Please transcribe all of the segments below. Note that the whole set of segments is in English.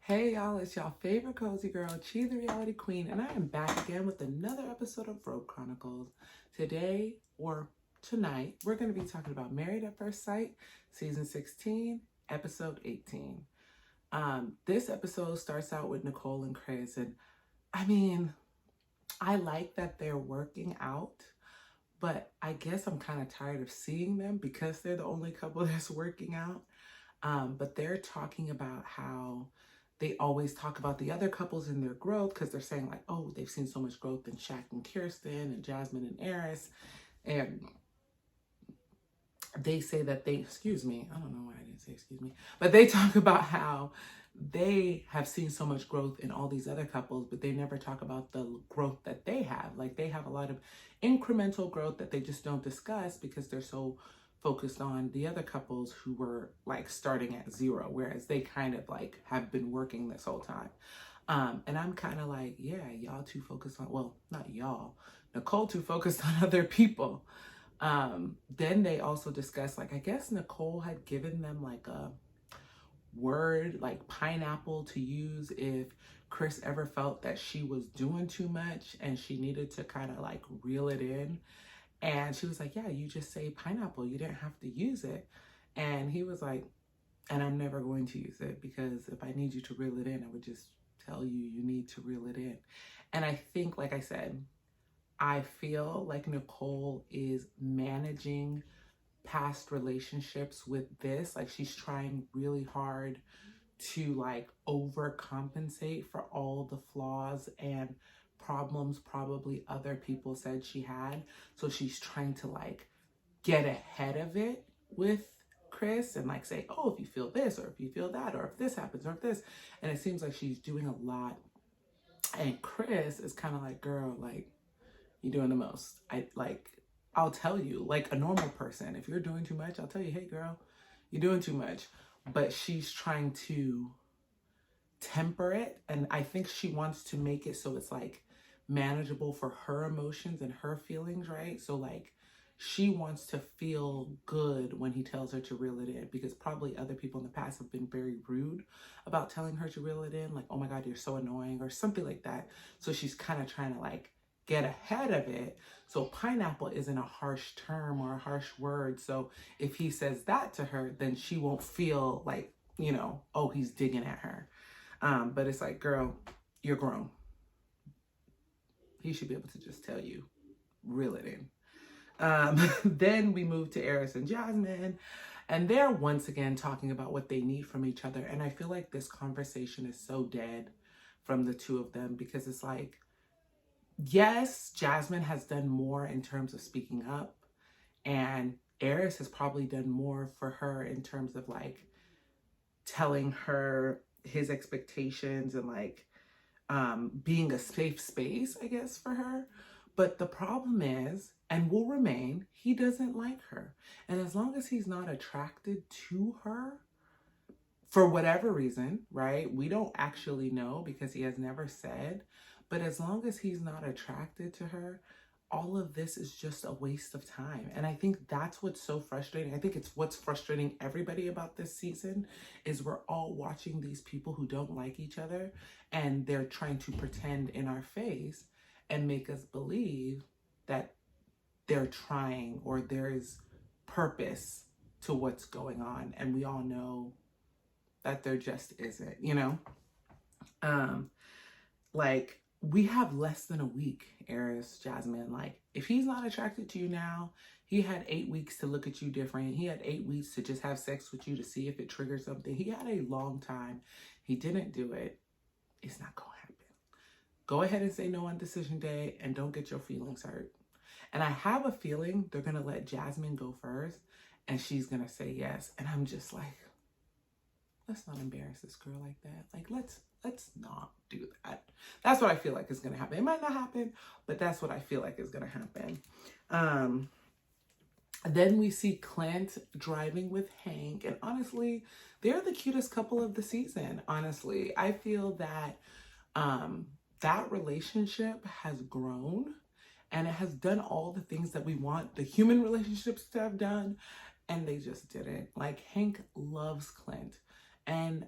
Hey y'all, it's y'all favorite cozy girl, Chi the Reality Queen, and I am back again with another episode of Robe Chronicles. Today, or tonight, we're going to be talking about Married at First Sight, Season 16, Episode 18. This episode starts out with Nicole and Chris, and I mean, I like that they're working out, but I guess I'm kind of tired of seeing them because they're the only couple that's working out. But they're talking about how they always talk about the other couples and their growth because they're saying like, oh, they've seen so much growth in Shaq and Kirsten and Jasmine and Eris. And they say that excuse me, I don't know why I didn't say excuse me, but they talk about how they have seen so much growth in all these other couples, but they never talk about the growth that they have. Like they have a lot of incremental growth that they just don't discuss because they're so focused on the other couples who were like starting at zero, whereas they kind of like have been working this whole time. And I'm kind of like, yeah, y'all too focused on, well, not y'all, Nicole too focused on other people. Then they also discussed, like, I guess Nicole had given them like a word, like pineapple, to use if Chris ever felt that she was doing too much and she needed to kind of like reel it in. And she was like, yeah, you just say pineapple. You didn't have to use it. And he was like, and I'm never going to use it because if I need you to reel it in, I would just tell you you need to reel it in. And I think, like I said, I feel like Nicole is managing past relationships with this. Like she's trying really hard to like overcompensate for all the flaws and problems probably other people said she had. So she's trying to like get ahead of it with Chris and like say, oh, if you feel this or if you feel that or if this happens or if this. And it seems like she's doing a lot. And Chris is kind of like, girl, like, you're doing the most. I'll tell you, like a normal person, if you're doing too much, I'll tell you, hey girl, you're doing too much. But she's trying to temper it. And I think she wants to make it so it's like manageable for her emotions and her feelings, right? So like she wants to feel good when he tells her to reel it in, because probably other people in the past have been very rude about telling her to reel it in, like, oh my God, you're so annoying or something like that. So she's kind of trying to like get ahead of it. So pineapple isn't a harsh term or a harsh word. So if he says that to her, then she won't feel like, oh, he's digging at her. But it's like, girl, you're grown. He should be able to just tell you, reel it in. Then we move to Eris and Jasmine, and they're once again talking about what they need from each other. And I feel like this conversation is so dead from the two of them because it's like, yes, Jasmine has done more in terms of speaking up, and Eris has probably done more for her in terms of like telling her his expectations and like being a safe space, I guess, for her. But the problem is, and will remain, he doesn't like her. And as long as he's not attracted to her, for whatever reason, right? We don't actually know because he has never said. But as long as he's not attracted to her, all of this is just a waste of time. And I think that's what's so frustrating. I think it's what's frustrating everybody about this season is we're all watching these people who don't like each other and they're trying to pretend in our face and make us believe that they're trying or there's purpose to what's going on. And we all know that there just isn't, Like, we have less than a week, Eris, Jasmine. Like, if he's not attracted to you now, he had 8 weeks to look at you different. He had 8 weeks to just have sex with you to see if it triggers something. He had a long time. He didn't do it. It's not going to happen. Go ahead and say no on decision day and don't get your feelings hurt. And I have a feeling they're going to let Jasmine go first and she's going to say yes. And I'm just like, let's not embarrass this girl like that. Like, let's not do that. That's what I feel like is going to happen. It might not happen, but that's what I feel like is going to happen. Then we see Clint driving with Hank. And honestly, they're the cutest couple of the season. Honestly, I feel that that relationship has grown and it has done all the things that we want the human relationships to have done. And they just didn't. Like, Hank loves Clint. And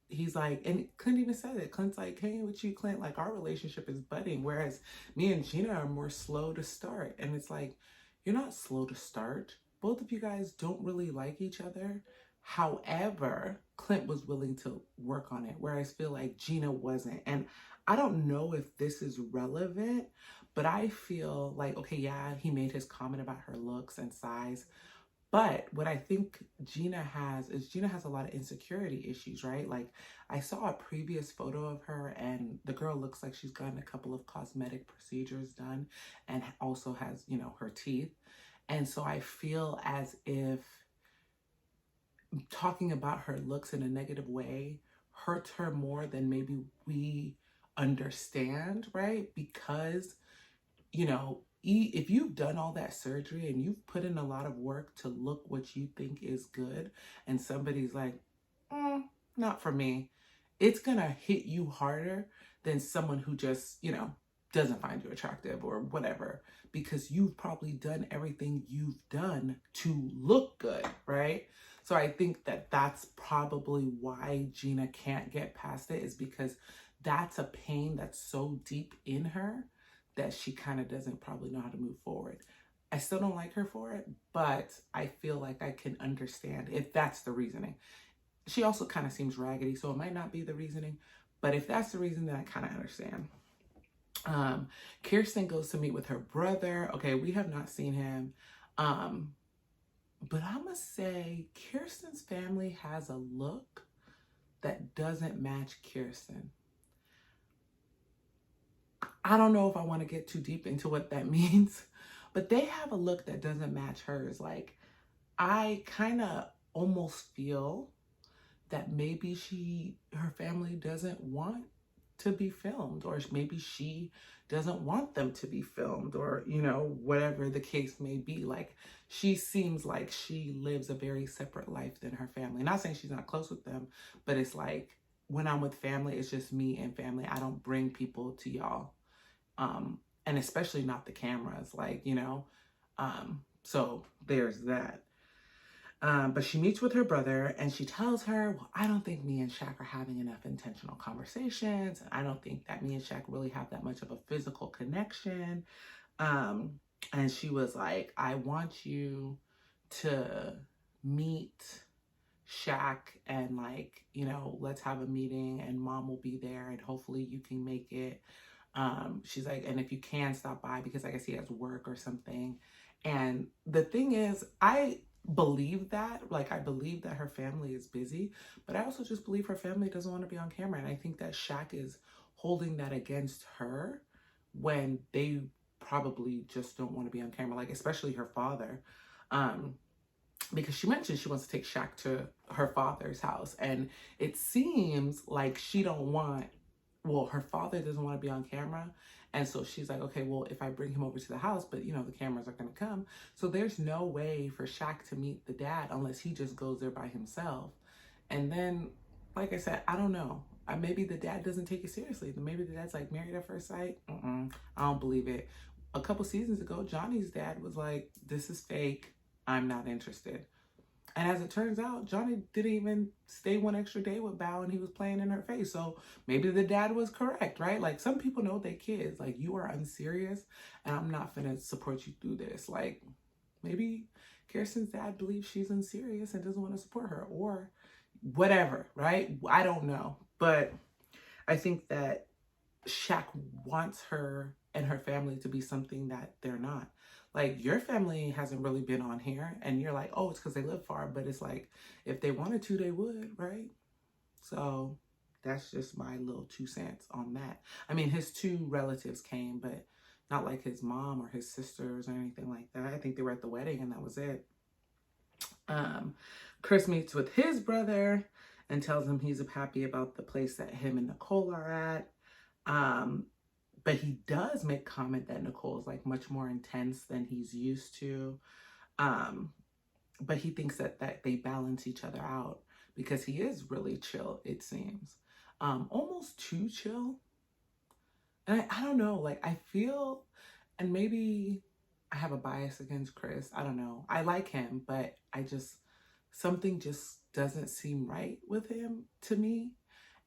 he's like, and Clint even said it. Clint's like, hey, with you, Clint, like our relationship is budding, whereas me and Gina are more slow to start. And it's like, you're not slow to start. Both of you guys don't really like each other. However, Clint was willing to work on it, whereas I feel like Gina wasn't. And I don't know if this is relevant, but I feel like, okay, yeah, he made his comment about her looks and size. But what I think Gina has is Gina has a lot of insecurity issues, right? Like I saw a previous photo of her and the girl looks like she's gotten a couple of cosmetic procedures done and also has, you know, her teeth. And so I feel as if talking about her looks in a negative way hurts her more than maybe we understand, right? Because, you know, if you've done all that surgery and you've put in a lot of work to look what you think is good, and somebody's like, not for me, it's gonna hit you harder than someone who just, you know, doesn't find you attractive or whatever, because you've probably done everything you've done to look good, right? So I think that that's probably why Gina can't get past it, is because that's a pain that's so deep in her that she kind of doesn't probably know how to move forward. I still don't like her for it, but I feel like I can understand if that's the reasoning. She also kind of seems raggedy, so it might not be the reasoning, but if that's the reason, then I kind of understand. Kirsten goes to meet with her brother. Okay, we have not seen him. But I must say, Kirsten's family has a look that doesn't match Kirsten. I don't know if I want to get too deep into what that means, but they have a look that doesn't match hers. Like, I kind of almost feel that maybe her family doesn't want to be filmed, or maybe she doesn't want them to be filmed, or, you know, whatever the case may be. Like, she seems like she lives a very separate life than her family. Not saying she's not close with them, but it's like, when I'm with family, it's just me and family. I don't bring people to y'all. And especially not the cameras, like, you know, so there's that. But she meets with her brother and she tells her, well, I don't think me and Shaq are having enough intentional conversations. I don't think that me and Shaq really have that much of a physical connection. And she was like, I want you to meet Shaq and, like, you know, let's have a meeting and mom will be there and hopefully you can make it. She's like, and if you can stop by, because I guess he has work or something. And the thing is, I believe that, like, I believe that her family is busy, but I also just believe her family doesn't want to be on camera. And I think that Shaq is holding that against her when they probably just don't want to be on camera, like, especially her father. Because she mentioned she wants to take Shaq to her father's house. And it seems like she don't want, well, her father doesn't want to be on camera. And so she's like, okay, well, if I bring him over to the house, but, you know, the cameras are going to come. So there's no way for Shaq to meet the dad unless he just goes there by himself. And then, like I said, I don't know. Maybe the dad doesn't take it seriously. Maybe the dad's like, married at first sight. I don't believe it. A couple seasons ago, Johnny's dad was like, this is fake. I'm not interested. And as it turns out, Johnny didn't even stay one extra day with Bao and he was playing in her face. So maybe the dad was correct, right? Like, some people know their kids. Like, you are unserious and I'm not going to support you through this. Like, maybe Kirsten's dad believes she's unserious and doesn't want to support her or whatever, right? I don't know. But I think that Shaq wants her and her family to be something that they're not. Like, your family hasn't really been on here and you're like, oh, it's because they live far. But it's like, if they wanted to, they would, right? So that's just my little 2 cents on that. I mean, his 2 relatives came, but not like his mom or his sisters or anything like that. I think they were at the wedding and that was it. Chris meets with his brother and tells him he's happy about the place that him and Nicole are at. But he does make comment that Nicole is, like, much more intense than he's used to. But he thinks that they balance each other out because he is really chill, it seems. Almost too chill. And I don't know, like, I feel, and maybe I have a bias against Chris. I don't know. I like him, but something just doesn't seem right with him to me.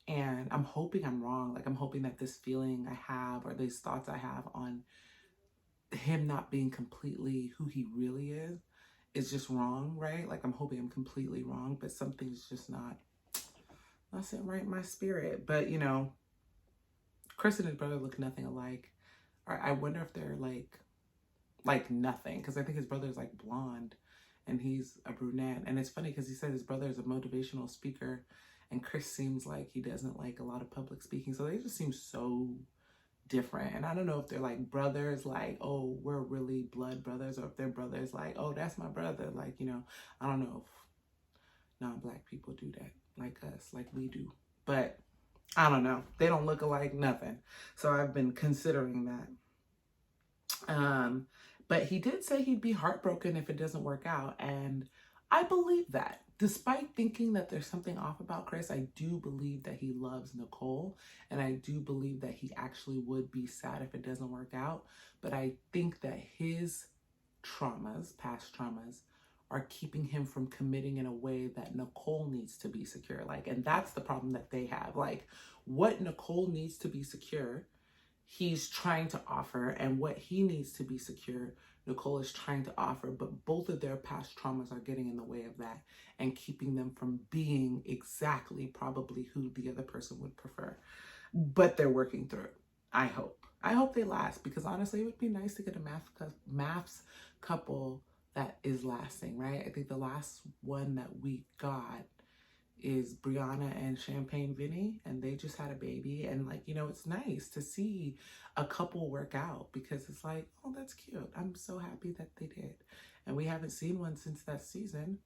And I'm hoping I'm wrong. Like, I'm hoping that this feeling I have, or these thoughts I have on him not being completely who he really is just wrong, right? Like, I'm hoping I'm completely wrong, but something's just not sitting right in my spirit. But, you know, Chris and his brother look nothing alike. Or I wonder if they're like nothing, because I think his brother's like blonde and he's a brunette. And it's funny because he said his brother is a motivational speaker and Chris seems like he doesn't like a lot of public speaking. So they just seem so different. And I don't know if they're like brothers, like, oh, we're really blood brothers, or if they're brothers like, oh, that's my brother. Like, you know, I don't know if non-Black people do that like us, like we do. But I don't know. They don't look alike, nothing. So I've been considering that. But he did say he'd be heartbroken if it doesn't work out. And I believe that. Despite thinking that there's something off about Chris, I do believe that he loves Nicole. And I do believe that he actually would be sad if it doesn't work out. But I think that his traumas, past traumas, are keeping him from committing in a way that Nicole needs to be secure. Like, and that's the problem that they have. Like, what Nicole needs to be secure, he's trying to offer, and what he needs to be secure, Nicole is trying to offer, but both of their past traumas are getting in the way of that and keeping them from being exactly probably who the other person would prefer. But they're working through it. I hope. I hope they last, because honestly, it would be nice to get a MAFS couple that is lasting, right? I think the last one that we got is Brianna and Champagne Vinny, and they just had a baby. And like, you know, it's nice to see a couple work out, because it's like, oh, that's cute. I'm so happy that they did. And we haven't seen one since that season,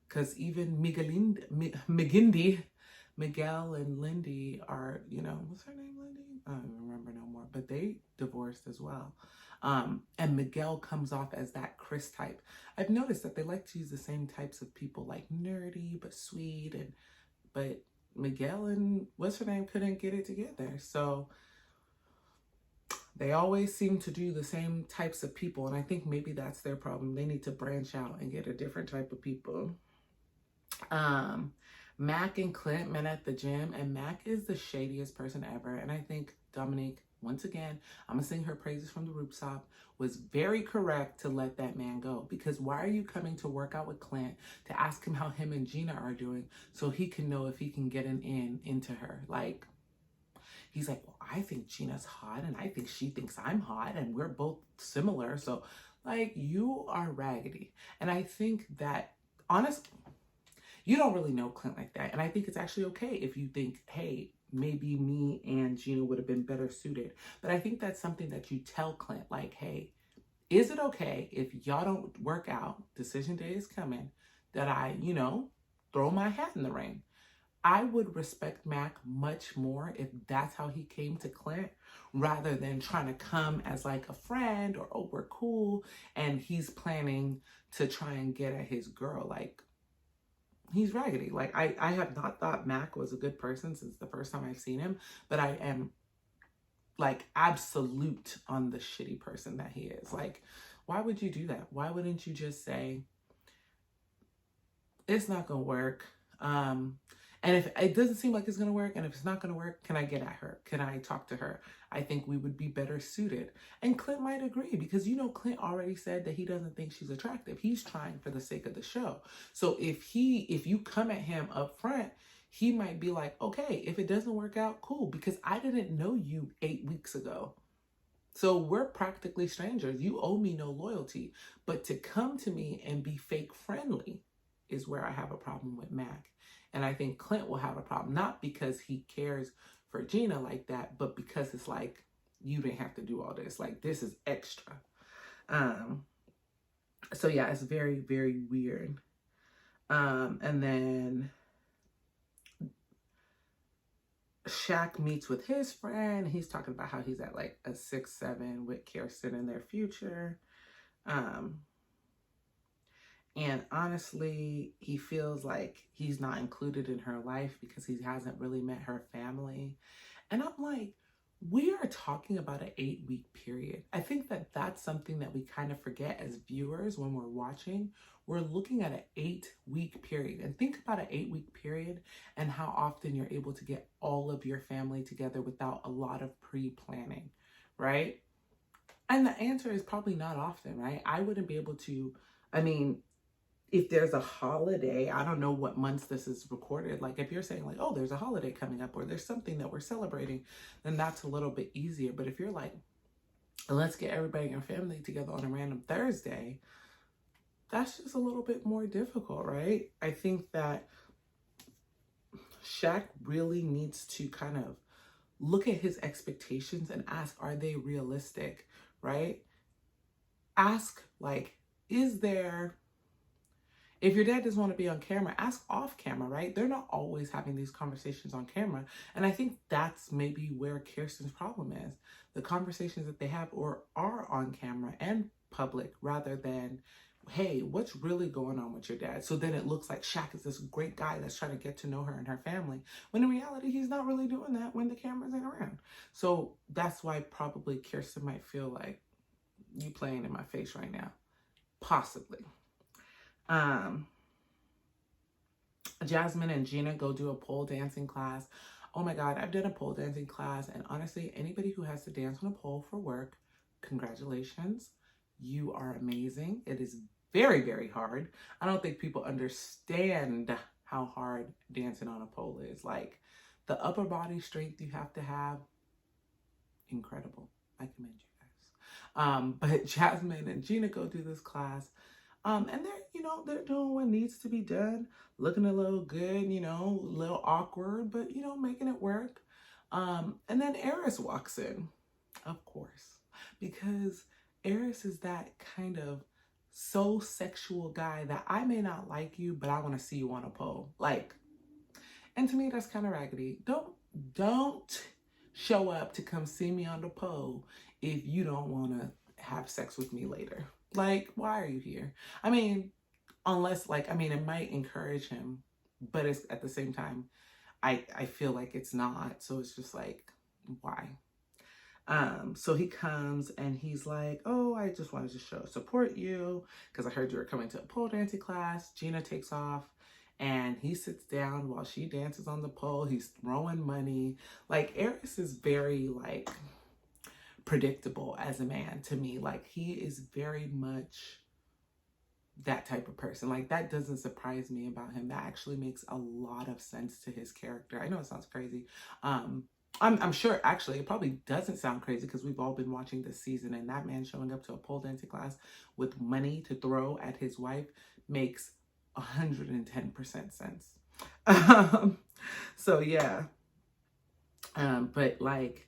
because even Miguel and Lindy are, you know, what's her name, Lindy? I don't even remember no more, but they divorced as well. And Miguel comes off as that Chris type. I've noticed that they like to use the same types of people, like nerdy but sweet, but Miguel and what's her name couldn't get it together. So they always seem to do the same types of people, and I think maybe that's their problem. They need to branch out and get a different type of people. Mac and Clint met at the gym, and Mac is the shadiest person ever. And I think Dominique, once again, I'm gonna sing her praises from the rooftop, was very correct to let that man go. Because why are you coming to work out with Clint to ask him how him and Gina are doing so he can know if he can get an into her? Like, he's like, well, I think Gina's hot and I think she thinks I'm hot and we're both similar. So like, you are raggedy. And I think that, honestly, you don't really know Clint like that. And I think it's actually okay if you think, hey, maybe me and Gina would have been better suited. But I think that's something that you tell Clint, like, hey, is it okay if y'all don't work out, decision day is coming, that I, you know, throw my hat in the ring? I would respect Mac much more if that's how he came to Clint, rather than trying to come as like a friend, or, oh, we're cool, and he's planning to try and get at his girl. Like, he's raggedy. Like, I have not thought Mac was a good person since the first time I've seen him, but I am like absolute on the shitty person that he is. Like, why would you do that? Why wouldn't you just say, it's not gonna work? And if it doesn't seem like it's going to work, and if it's not going to work, can I get at her? Can I talk to her? I think we would be better suited. And Clint might agree, because, you know, Clint already said that he doesn't think she's attractive. He's trying for the sake of the show. So if you come at him up front, he might be like, okay, if it doesn't work out, cool, because I didn't know you 8 weeks ago. So we're practically strangers. You owe me no loyalty. But to come to me and be fake friendly is where I have a problem with Mac. And I think Clint will have a problem, not because he cares for Gina like that, but because it's like, you didn't have to do all this. Like, this is extra. So yeah, it's very, very weird. And then Shaq meets with his friend. He's talking about how he's at like a 6-7 with Kirsten in their future. And honestly, he feels like he's not included in her life because he hasn't really met her family. And I'm like, we are talking about an 8-week period. I think that that's something that we kind of forget as viewers when we're watching. We're looking at an 8-week period, and think about an 8-week period and how often you're able to get all of your family together without a lot of pre-planning, right? And the answer is probably not often, right? I wouldn't be able to, I mean, if there's a holiday, I don't know what months this is recorded. Like if you're saying like, oh, there's a holiday coming up or there's something that we're celebrating, then that's a little bit easier. But if you're like, let's get everybody in your family together on a random Thursday, that's just a little bit more difficult, right? I think that Shaq really needs to kind of look at his expectations and ask, are they realistic, right? Ask like, is there, if your dad doesn't want to be on camera, ask off camera, right? They're not always having these conversations on camera. And I think that's maybe where Kirsten's problem is. The conversations that they have or are on camera and public rather than, hey, what's really going on with your dad? So then it looks like Shaq is this great guy that's trying to get to know her and her family. When in reality, he's not really doing that when the cameras ain't around. So that's why probably Kirsten might feel like, you playing in my face right now. Possibly. Jasmine and Gina go do a pole dancing class. Oh my God, I've done a pole dancing class, and honestly, anybody who has to dance on a pole for work, congratulations. You are amazing. It is very, very hard. I don't think people understand how hard dancing on a pole is. Like the upper body strength you have to have, incredible. I commend you guys. But Jasmine and Gina go do this class. And they're doing what needs to be done, looking a little good, a little awkward, but, making it work. And then Eris walks in, of course, because Eris is that kind of so sexual guy that I may not like you, but I want to see you on a pole. Like, and to me, that's kind of raggedy. Don't show up to come see me on the pole if you don't want to have sex with me later. Like, why are you here? I mean, unless it might encourage him, but it's at the same time, I feel like it's not. So it's just like, why? So he comes and he's like, oh, I just wanted to support you because I heard you were coming to a pole dancing class. Gina takes off and he sits down while she dances on the pole. He's throwing money. Like, Eris is very predictable as a man to me. Like, he is very much that type of person. Like, that doesn't surprise me about him. That actually makes a lot of sense to his character. I know it sounds crazy. I'm sure actually it probably doesn't sound crazy because we've all been watching this season, and that man showing up to a pole dancing class with money to throw at his wife makes 110% sense. So yeah. But like,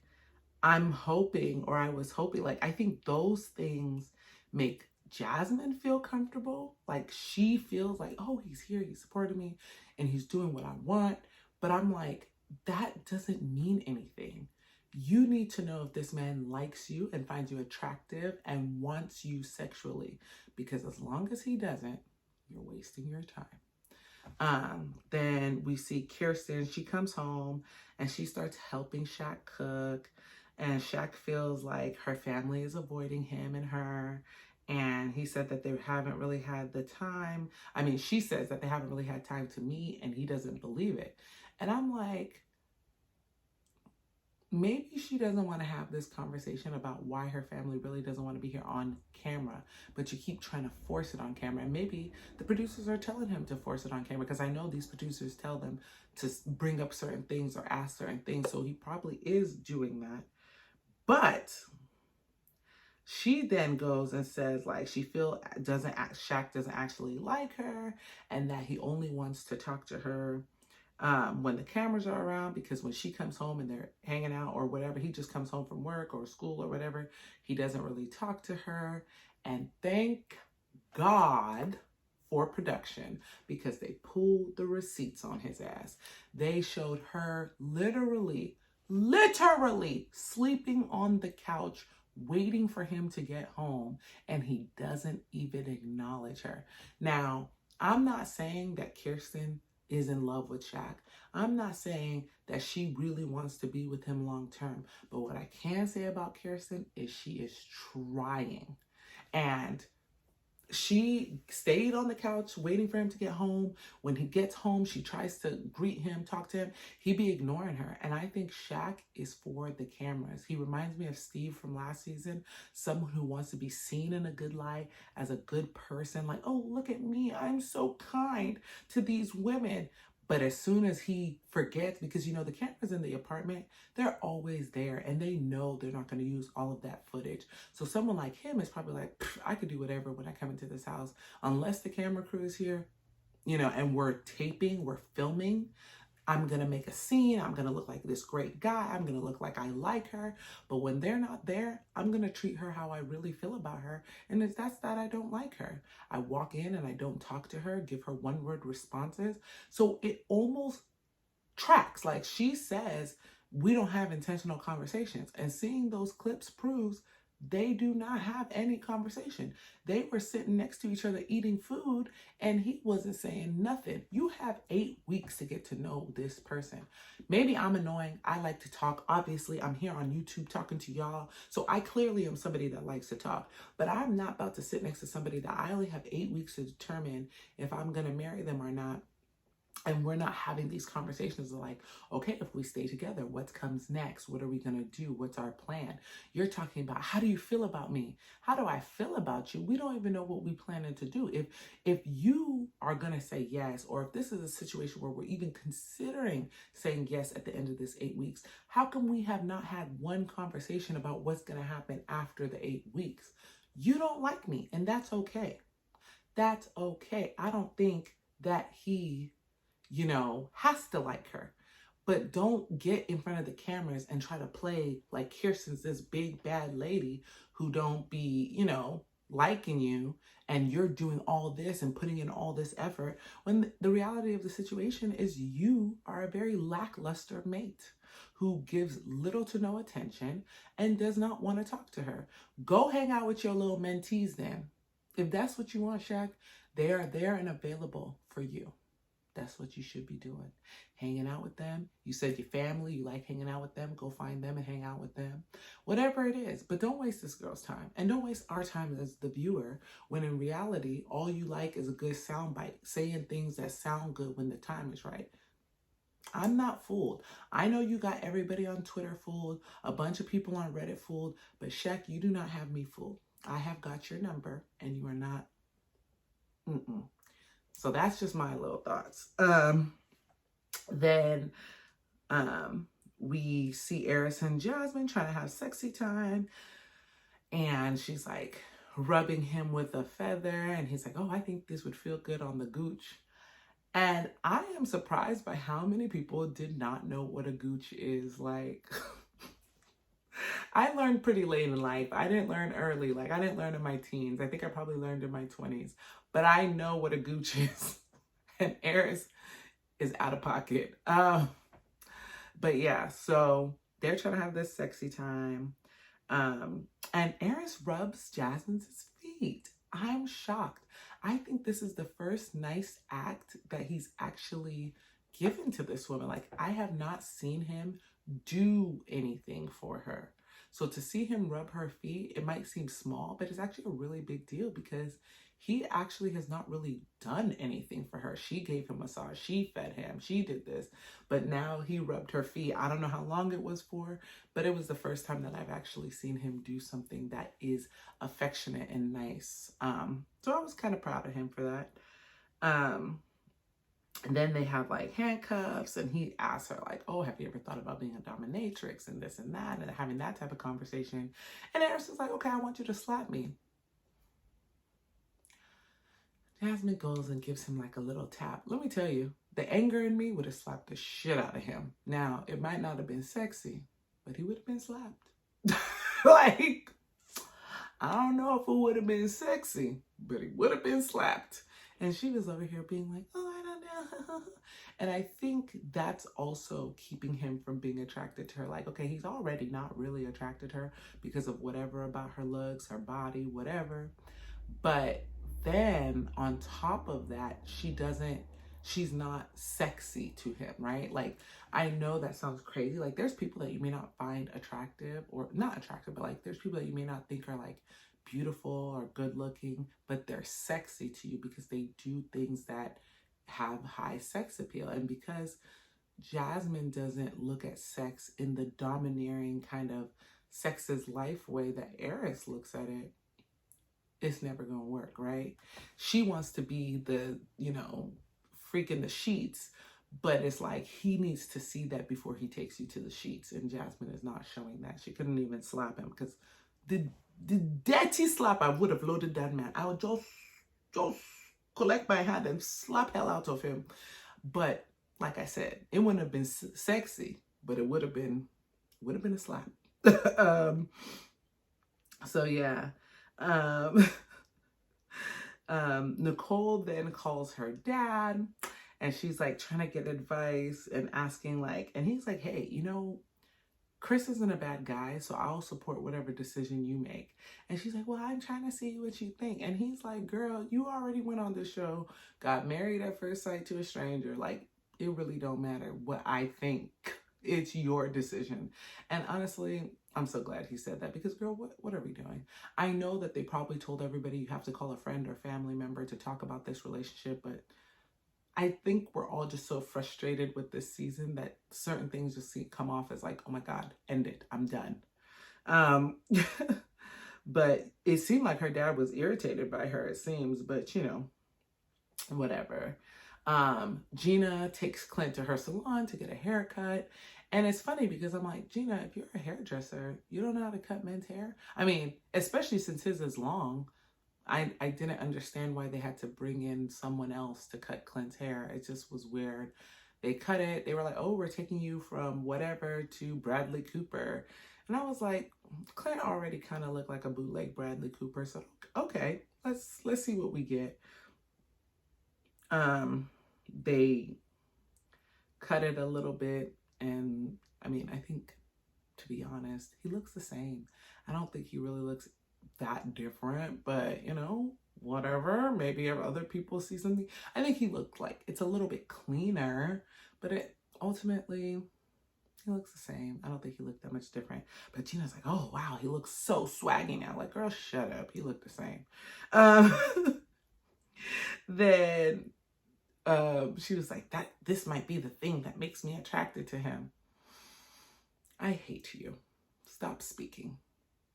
I'm hoping, or I was hoping, like, I think those things make Jasmine feel comfortable. Like, she feels like, oh, he's here, he's supporting me, and he's doing what I want. But I'm like, that doesn't mean anything. You need to know if this man likes you and finds you attractive and wants you sexually. Because as long as he doesn't, you're wasting your time. Then we see Kirsten. She comes home and she starts helping Shaq cook. And Shaq feels like her family is avoiding him and her. And he said that they haven't really had the time. I mean, she says that they haven't really had time to meet, and he doesn't believe it. And I'm like, maybe she doesn't want to have this conversation about why her family really doesn't want to be here on camera, but you keep trying to force it on camera. And maybe the producers are telling him to force it on camera, because I know these producers tell them to bring up certain things or ask certain things. So he probably is doing that. But she then goes and says, like, she Shaq doesn't actually like her, and that he only wants to talk to her when the cameras are around, because when she comes home and they're hanging out or whatever, he just comes home from work or school or whatever, he doesn't really talk to her. And thank God for production, because they pulled the receipts on his ass. They showed her literally sleeping on the couch waiting for him to get home, and he doesn't even acknowledge her. Now, I'm not saying that Kirsten is in love with Shaq. I'm not saying that she really wants to be with him long term, but what I can say about Kirsten is she is trying. And she stayed on the couch waiting for him to get home. When he gets home, she tries to greet him, talk to him. He be ignoring her. And I think Shaq is for the cameras. He reminds me of Steve from last season, someone who wants to be seen in a good light as a good person. Like, oh, look at me. I'm so kind to these women. But as soon as he forgets, because you know the cameras in the apartment, they're always there and they know they're not going to use all of that footage. So someone like him is probably like, I could do whatever when I come into this house, unless the camera crew is here, you know, and we're taping, we're filming. I'm going to make a scene. I'm going to look like this great guy. I'm going to look like I like her. But when they're not there, I'm going to treat her how I really feel about her. And if that's that I don't like her. I walk in and I don't talk to her, give her one-word responses. So it almost tracks. Like she says, we don't have intentional conversations. And seeing those clips proves they do not have any conversation. They were sitting next to each other eating food and he wasn't saying nothing. You have 8 weeks to get to know this person. Maybe I'm annoying. I like to talk. Obviously, I'm here on YouTube talking to y'all. So I clearly am somebody that likes to talk. But I'm not about to sit next to somebody that I only have 8 weeks to determine if I'm going to marry them or not. And we're not having these conversations of like, okay, if we stay together, what comes next? What are we going to do? What's our plan? You're talking about, how do you feel about me? How do I feel about you? We don't even know what we planning to do. If you are going to say yes, or if this is a situation where we're even considering saying yes at the end of this 8 weeks, how come we have not had one conversation about what's going to happen after the 8 weeks? You don't like me, and that's okay. That's okay. I don't think that he has to like her. But don't get in front of the cameras and try to play like Kirsten's this big bad lady who don't be, liking you, and you're doing all this and putting in all this effort when the reality of the situation is you are a very lackluster mate who gives little to no attention and does not want to talk to her. Go hang out with your little mentees then. If that's what you want, Shaq, they are there and available for you. That's what you should be doing. Hanging out with them. You said your family, you like hanging out with them. Go find them and hang out with them. Whatever it is. But don't waste this girl's time. And don't waste our time as the viewer when in reality, all you like is a good soundbite. Saying things that sound good when the time is right. I'm not fooled. I know you got everybody on Twitter fooled. A bunch of people on Reddit fooled. But Shaq, you do not have me fooled. I have got your number and you are not. So that's just my little thoughts. Then we see Eris and Jasmine trying to have sexy time. And she's like rubbing him with a feather. And he's like, oh, I think this would feel good on the gooch. And I am surprised by how many people did not know what a gooch is. Like, I learned pretty late in life. I didn't learn early. Like, I didn't learn in my teens. I think I probably learned in my 20s. But I know what a gooch is. And Eris is out of pocket. But yeah, so they're trying to have this sexy time. And Eris rubs Jasmine's feet. I'm shocked. I think this is the first nice act that he's actually given to this woman. Like, I have not seen him do anything for her. So to see him rub her feet, it might seem small, but it's actually a really big deal because he actually has not really done anything for her. She gave him a massage. She fed him. She did this. But now he rubbed her feet. I don't know how long it was for, but it was the first time that I've actually seen him do something that is affectionate and nice. So I was kind of proud of him for that. And then they have like handcuffs and he asks her like, oh, have you ever thought about being a dominatrix and this and that and having that type of conversation. And Eris is like, okay, I want you to slap me. Jasmine goes and gives him like a little tap. Let me tell you, the anger in me would have slapped the shit out of him. Now, it might not have been sexy, but he would have been slapped. Like, I don't know if it would have been sexy, but he would have been slapped. And she was over here being like, oh, I don't know. And I think that's also keeping him from being attracted to her. Like, okay, he's already not really attracted to her because of whatever about her looks, her body, whatever. But then on top of that, she doesn't she's not sexy to him, right? Like, I know that sounds crazy. Like, there's people that you may not find attractive, or not attractive, but like there's people that you may not think are like beautiful or good looking, but they're sexy to you because they do things that have high sex appeal. And because Jasmine doesn't look at sex in the domineering kind of sex is life way that Eris looks at it, it's never gonna work, right? She wants to be the, freak in the sheets, but it's like he needs to see that before he takes you to the sheets. And Jasmine is not showing that. She couldn't even slap him, because the dirty slap, I would have loaded that man. I would just collect my hand and slap hell out of him. But like I said, it wouldn't have been sexy, but it would have been a slap. So yeah. Nicole then calls her dad, and she's like trying to get advice and asking like, and he's like, hey, Chris isn't a bad guy, so I'll support whatever decision you make. And she's like, well, I'm trying to see what you think. And he's like, girl, you already went on the show, got married at first sight to a stranger. Like, it really don't matter what I think. It's your decision. And honestly, I'm so glad he said that, because girl, what are we doing? I know that they probably told everybody you have to call a friend or family member to talk about this relationship, but I think we're all just so frustrated with this season that certain things just come off as like, oh my God, end it, I'm done. But it seemed like her dad was irritated by her, it seems, but whatever. Gina takes Clint to her salon to get a haircut. And it's funny because I'm like, Gina, if you're a hairdresser, you don't know how to cut men's hair? I mean, especially since his is long. I didn't understand why they had to bring in someone else to cut Clint's hair. It just was weird. They cut it. They were like, oh, we're taking you from whatever to Bradley Cooper. And I was like, Clint already kind of looked like a bootleg Bradley Cooper. So, okay, let's see what we get. They cut it a little bit. And I mean, I think, to be honest, he looks the same. I don't think he really looks that different, but whatever. Maybe other people see something. I think he looked like it's a little bit cleaner, but it ultimately, he looks the same. I don't think he looked that much different. But Gina's like, oh wow, he looks so swaggy now. Like, girl, shut up. He looked the same. Then she was like, this might be the thing that makes me attracted to him. I hate you. Stop speaking,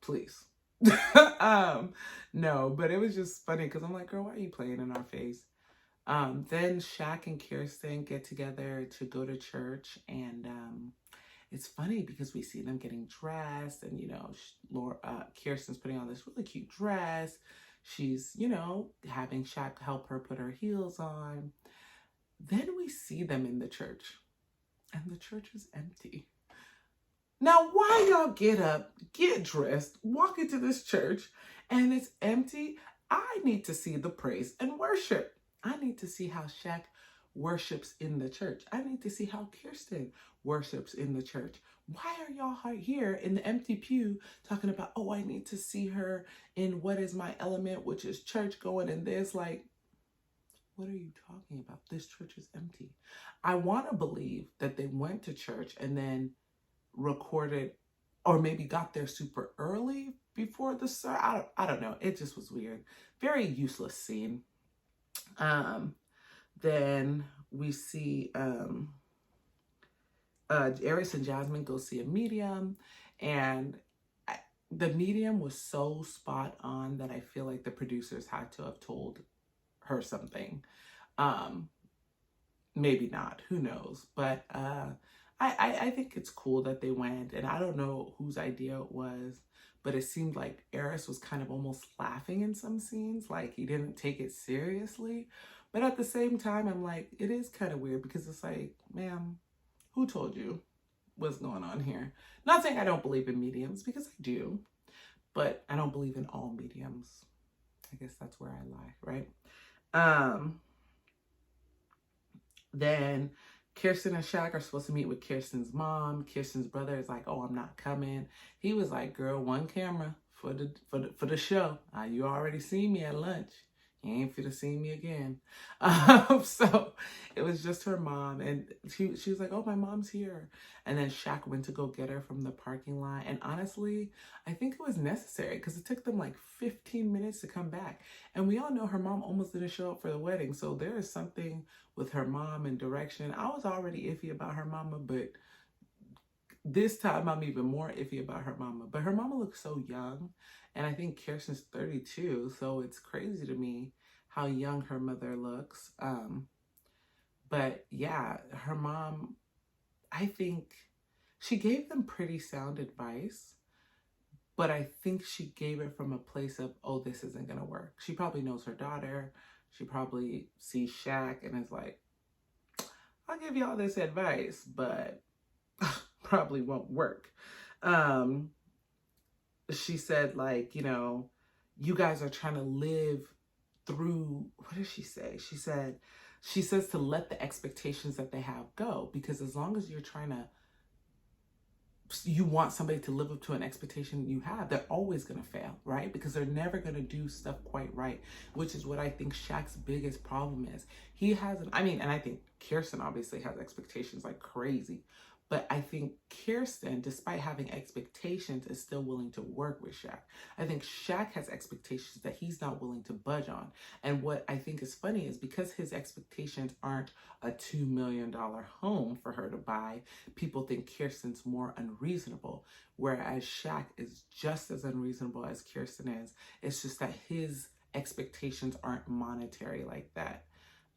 please. No, but it was just funny because I'm like, girl, why are you playing in our face? Then Shaq and Kirsten get together to go to church, and it's funny because we see them getting dressed, and Kirsten's putting on this really cute dress. She's, having Shaq help her put her heels on. Then we see them in the church, and the church is empty. Now, why y'all get up, get dressed, walk into this church, and it's empty? I need to see the praise and worship. I need to see how Shaq worships in the church. I need to see how Kirsten worships in the church. Why are y'all here in the empty pew talking about, oh, I need to see her in what is my element, which is church going in this? Like, what are you talking about? This church is empty. I want to believe that they went to church and then recorded, or maybe got there super early before the service. I don't know. It just was weird. Very useless scene. Then we see Eris and Jasmine go see a medium, and the medium was so spot on that I feel like the producers had to have told her something. Maybe not, who knows, but I think it's cool that they went, and I don't know whose idea it was, but it seemed like Eris was kind of almost laughing in some scenes, like he didn't take it seriously. But at the same time, I'm like, it is kind of weird because it's like, ma'am, who told you what's going on here? Not saying I don't believe in mediums, because I do, but I don't believe in all mediums. I guess that's where I lie, right? Then Kirsten and Shaq are supposed to meet with Kirsten's mom. Kirsten's brother is like, oh, I'm not coming. He was like, girl, one camera for the show. You already seen me at lunch. he ain't finna see me again. So it was just her mom, and she was like, oh, my mom's here. And then Shaq went to go get her from the parking lot. And honestly, I think it was necessary because it took them like 15 minutes to come back. And we all know her mom almost didn't show up for the wedding. So there is something with her mom and direction. I was already iffy about her mama, but this time I'm even more iffy about her mama. But her mama looks so young. And I think Kirsten's 32. So it's crazy to me how young her mother looks. But yeah, her mom, I think she gave them pretty sound advice. But I think she gave it from a place of, oh, this isn't going to work. She probably knows her daughter. She probably sees Shaq and is like, I'll give you all this advice, but probably won't work. She said, like, you know, you guys are trying to live through, what did she say? She says to let the expectations that they have go, because as long as you want somebody to live up to an expectation you have, they're always going to fail, right? Because they're never going to do stuff quite right, which is what I think Shaq's biggest problem is. He has, and I think Kirsten obviously has expectations like crazy, but I think Kirsten, despite having expectations, is still willing to work with Shaq. I think Shaq has expectations that he's not willing to budge on. And what I think is funny is because his expectations aren't a $2 million home for her to buy, people think Kirsten's more unreasonable, whereas Shaq is just as unreasonable as Kirsten is. It's just that his expectations aren't monetary like that.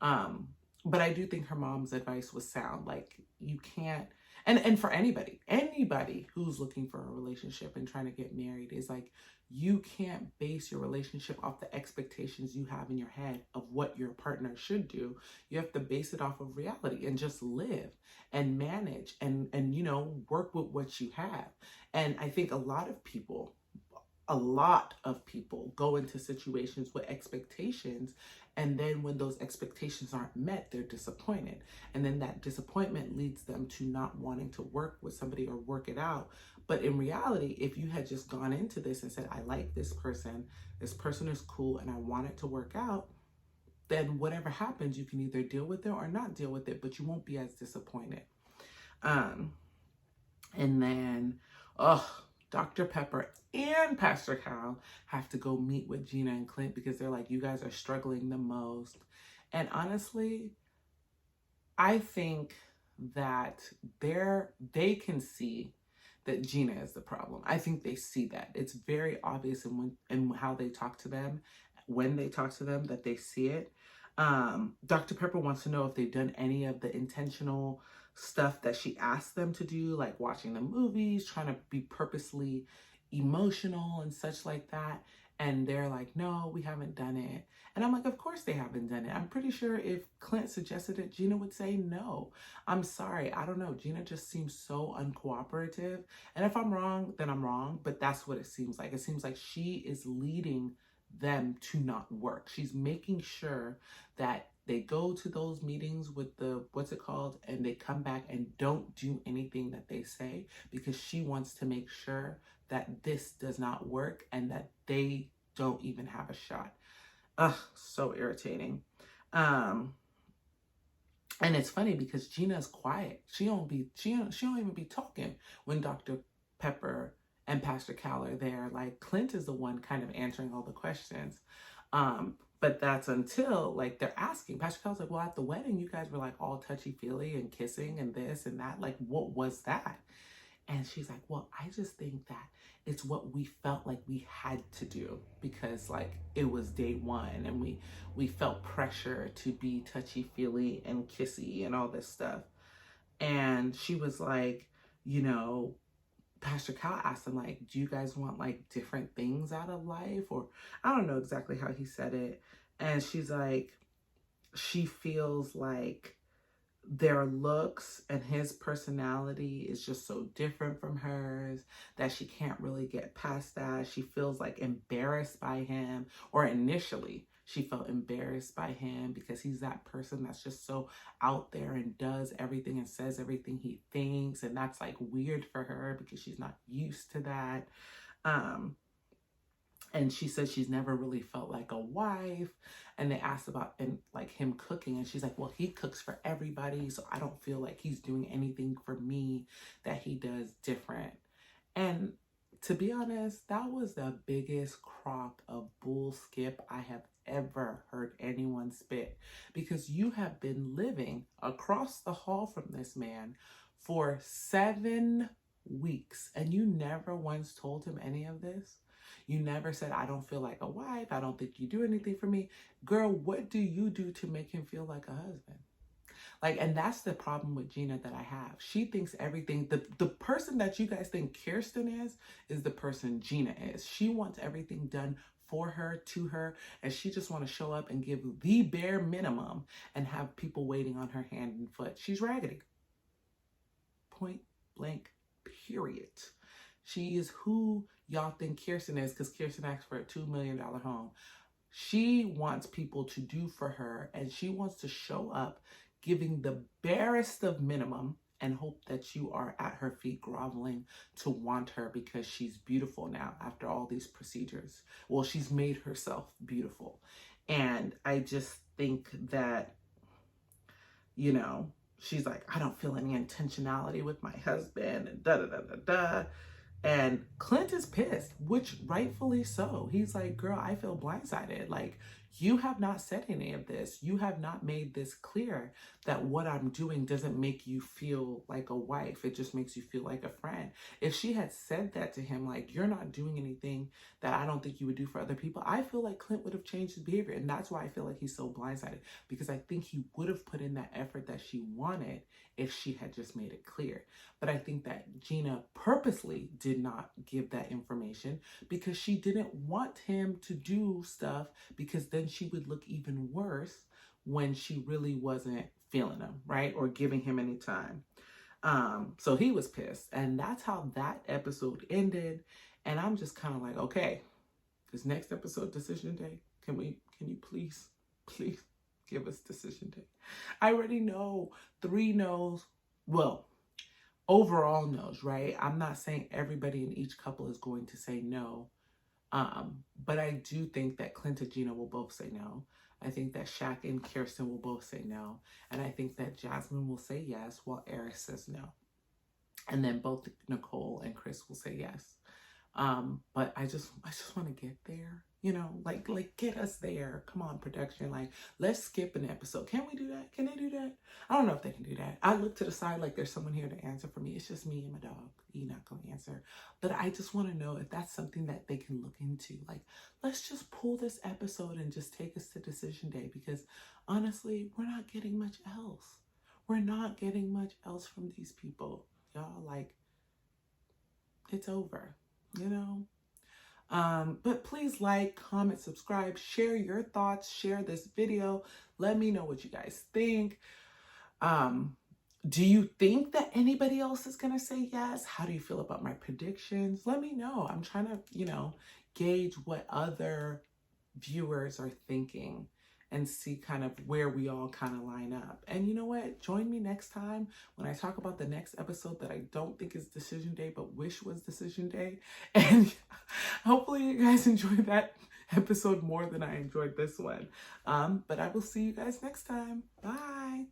But I do think her mom's advice was sound. Like, you can't, and for anybody who's looking for a relationship and trying to get married, is like, you can't base your relationship off the expectations you have in your head of what your partner should do. You have to base it off of reality and just live and manage and you know, work with what you have. And I think a lot of people go into situations with expectations, and then when those expectations aren't met, they're disappointed. And then that disappointment leads them to not wanting to work with somebody or work it out. But in reality, if you had just gone into this and said, I like this person is cool, and I want it to work out, then whatever happens, you can either deal with it or not deal with it, but you won't be as disappointed. And then, Dr. Pepper and Pastor Cal have to go meet with Gina and Clint because they're like, you guys are struggling the most. And honestly, I think that they can see that Gina is the problem. I think they see that. It's very obvious in how they talk to them, when they talk to them, that they see it. Dr. Pepper wants to know if they've done any of the intentional stuff that she asked them to do, like watching the movies, trying to be purposely emotional and such like that. And they're like, no, we haven't done it. And I'm like, of course they haven't done it. I'm pretty sure if Clint suggested it, Gina would say no. I'm sorry. I don't know. Gina just seems so uncooperative. And if I'm wrong, then I'm wrong. But that's what it seems like. It seems like she is leading them to not work. She's making sure that they go to those meetings with the, what's it called, and they come back and don't do anything that they say, because she wants to make sure that this does not work and that they don't even have a shot. Ugh, so irritating. And it's funny because Gina's quiet. She don't even be talking when Dr. Pepper and Pastor Cal are there. Like, Clint is the one kind of answering all the questions. But that's until, like, they're asking. Pastor Cal's like, well, at the wedding, you guys were like all touchy-feely and kissing and this and that. Like, what was that? And she's like, well, I just think that it's what we felt like we had to do because, like, it was day one and we felt pressure to be touchy-feely and kissy and all this stuff. And she was like, you know, Pastor Cal asked them, like, do you guys want, like, different things out of life? Or I don't know exactly how he said it. And she's like, she feels like their looks and his personality is just so different from hers that she can't really get past that. She feels like embarrassed by him, or initially she felt embarrassed by him because he's that person that's just so out there and does everything and says everything he thinks. And that's like weird for her because she's not used to that. And she said she's never really felt like a wife. And they asked about and like him cooking, and she's like, well, he cooks for everybody, so I don't feel like he's doing anything for me that he does different. And to be honest, that was the biggest crock of bull skip I have ever heard anyone spit, because you have been living across the hall from this man for 7 weeks and you never once told him any of this. You never said, I don't feel like a wife. I don't think you do anything for me. Girl, what do you do to make him feel like a husband? Like, and that's the problem with Gina that I have. She thinks everything, the person that you guys think Kirsten is the person Gina is. She wants everything done for her, to her, and she just want to show up and give the bare minimum and have people waiting on her hand and foot. She's raggedy. Point blank, period. She is who y'all think Kirsten is, because Kirsten asked for a $2 million home. She wants people to do for her, and she wants to show up giving the barest of minimum and hope that you are at her feet groveling to want her because she's beautiful now after all these procedures. Well, she's made herself beautiful. And I just think that, you know, she's like, I don't feel any intentionality with my husband and da-da-da-da-da. And Clint is pissed, which rightfully so. He's like, girl, I feel blindsided. Like, you have not said any of this. You have not made this clear that what I'm doing doesn't make you feel like a wife. It just makes you feel like a friend. If she had said that to him, like, you're not doing anything that I don't think you would do for other people, I feel like Clint would have changed his behavior. And that's why I feel like he's so blindsided, because I think he would have put in that effort that she wanted if she had just made it clear. But I think that Gina purposely did not give that information because she didn't want him to do stuff, because then she would look even worse when she really wasn't feeling him, right? Or giving him any time. So he was pissed. And that's how that episode ended. And I'm just kind of like, okay, this next episode, decision day, can you please give us decision day? I already know 3 no's. Well, overall no's, right? I'm not saying everybody in each couple is going to say no. But I do think that Clint and Gina will both say no. I think that Shaq and Kirsten will both say no. And I think that Jasmine will say yes while Eris says no. And then both Nicole and Chris will say yes. But I just want to get there, you know, like get us there. Come on, production. Like, let's skip an episode. Can we do that? Can they do that? I don't know if they can do that. I look to the side like there's someone here to answer for me. It's just me and my dog. He's not going to answer. But I just want to know if that's something that they can look into. Like, let's just pull this episode and just take us to decision day, because honestly, we're not getting much else. We're not getting much else from these people. Y'all, like, it's over. You know, but please like, comment, subscribe, share your thoughts, share this video. Let me know what you guys think. Do you think that anybody else is going to say yes? How do you feel about my predictions? Let me know. I'm trying to, you know, gauge what other viewers are thinking and see kind of where we all kind of line up. And you know what? Join me next time when I talk about the next episode that I don't think is decision day, but wish was decision day. And hopefully you guys enjoyed that episode more than I enjoyed this one. But I will see you guys next time. Bye.